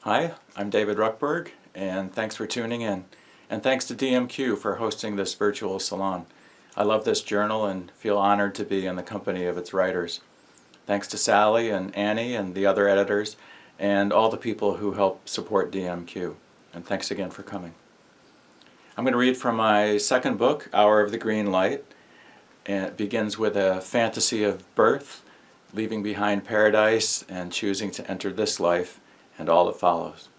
Hi, I'm David Ruekberg, and thanks for tuning in. And thanks to DMQ for hosting this virtual salon. I love this journal and feel honored to be in the company of its writers. Thanks to Sally and Annie and the other editors and all the people who help support DMQ. And thanks again for coming. I'm going to read from my second book, Hour of the Green Light. And it begins with a fantasy of birth, leaving behind paradise and choosing to enter this life and all that follows.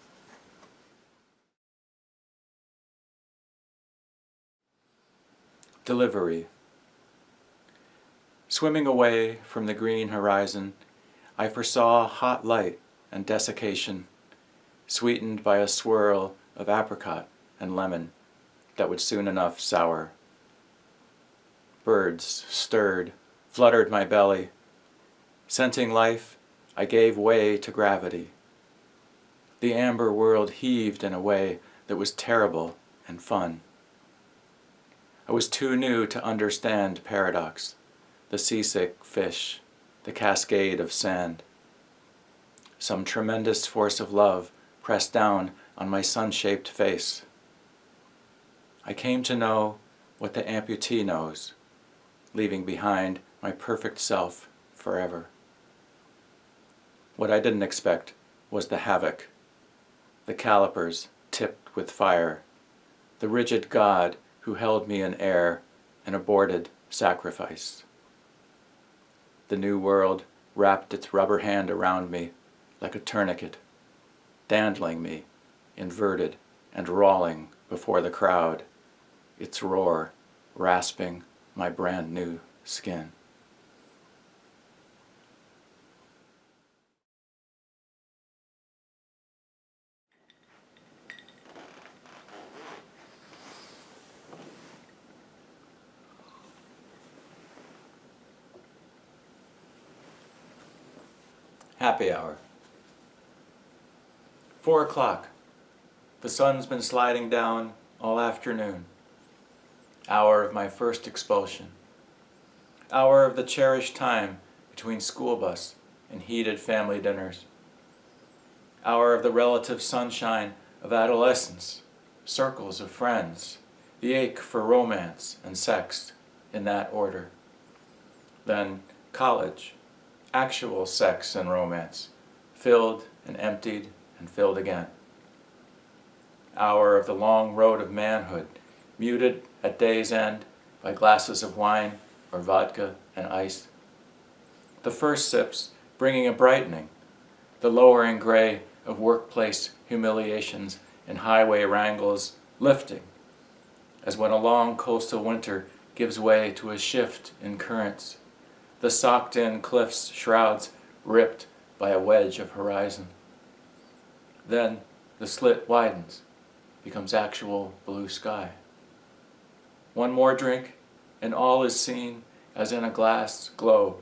Delivery. Swimming away from the green horizon, I foresaw hot light and desiccation, sweetened by a swirl of apricot and lemon that would soon enough sour. Birds stirred, fluttered my belly. Scenting life, I gave way to gravity. The amber world heaved in a way that was terrible and fun. I was too new to understand paradox, the seasick fish, the cascade of sand. Some tremendous force of love pressed down on my sun-shaped face. I came to know what the amputee knows, leaving behind my perfect self forever. What I didn't expect was the havoc, the calipers tipped with fire, the rigid God who held me in air, an aborted sacrifice. The new world wrapped its rubber hand around me like a tourniquet, dandling me, inverted and rawling before the crowd, its roar rasping my brand new skin. Happy hour. 4 o'clock. The sun's been sliding down all afternoon. Hour of my first expulsion. Hour of the cherished time between school bus and heated family dinners. Hour of the relative sunshine of adolescence, circles of friends, the ache for romance and sex in that order. Then college. Actual sex and romance, filled and emptied and filled again. Hour of the long road of manhood, muted at day's end by glasses of wine or vodka and ice. The first sips bringing a brightening, the lowering gray of workplace humiliations and highway wrangles lifting, as when a long coastal winter gives way to a shift in currents, the socked-in cliffs shrouds ripped by a wedge of horizon. Then the slit widens, becomes actual blue sky. One more drink, and all is seen as in a glass globe,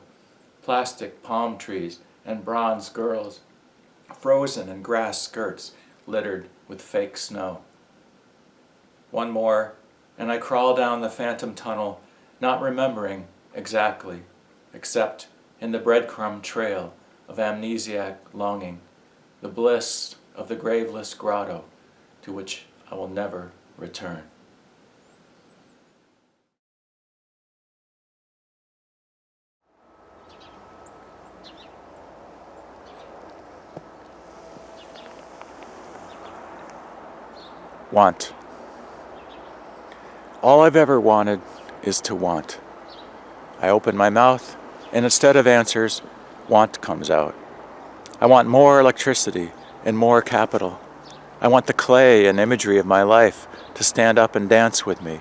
plastic palm trees and bronze girls, frozen in grass skirts littered with fake snow. One more, and I crawl down the phantom tunnel, not remembering exactly, except in the breadcrumb trail of amnesiac longing, the bliss of the graveless grotto to which I will never return. Want. All I've ever wanted is to want. I open my mouth, and instead of answers, want comes out. I want more electricity and more capital. I want the clay and imagery of my life to stand up and dance with me,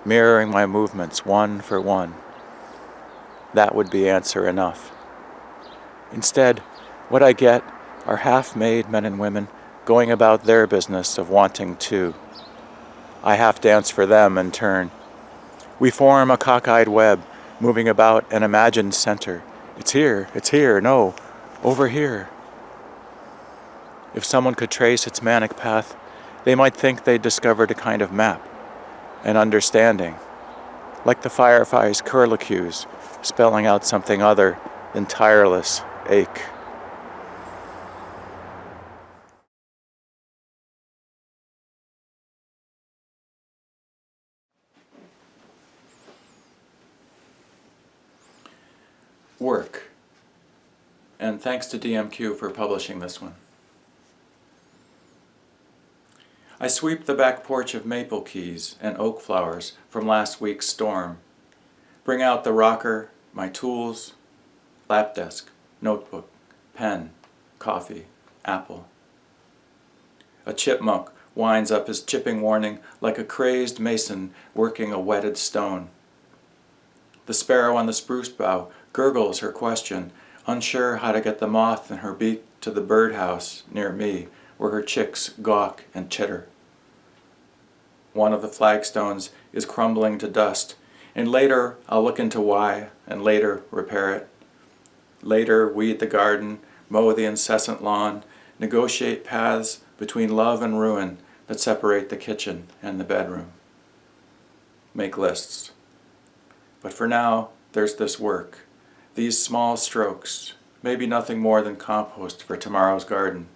mirroring my movements one for one. That would be answer enough. Instead, what I get are half-made men and women going about their business of wanting too. I half dance for them in turn. We form a cockeyed web, moving about an imagined center. It's here, no, over here. If someone could trace its manic path, they might think they'd discovered a kind of map, an understanding, like the firefly's curlicues, spelling out something other than tireless ache. Work. And thanks to DMQ for publishing this one. I sweep the back porch of maple keys and oak flowers from last week's storm. Bring out the rocker, my tools, lap desk, notebook, pen, coffee, apple. A chipmunk winds up his chipping warning like a crazed mason working a whetted stone. The sparrow on the spruce bough gurgles her question, unsure how to get the moth in her beak to the birdhouse near me, where her chicks gawk and chitter. One of the flagstones is crumbling to dust, and later I'll look into why, and later repair it. Later weed the garden, mow the incessant lawn, negotiate paths between love and ruin that separate the kitchen and the bedroom. Make lists. But for now, there's this work, these small strokes, maybe nothing more than compost for tomorrow's garden.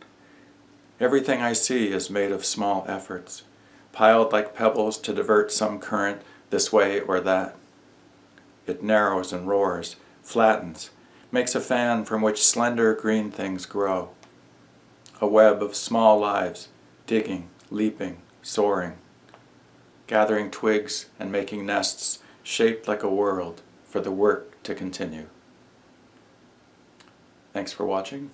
Everything I see is made of small efforts, piled like pebbles to divert some current this way or that. It narrows and roars, flattens, makes a fan from which slender green things grow. A web of small lives, digging, leaping, soaring, gathering twigs and making nests shaped like a world for the work to continue. Thanks for watching.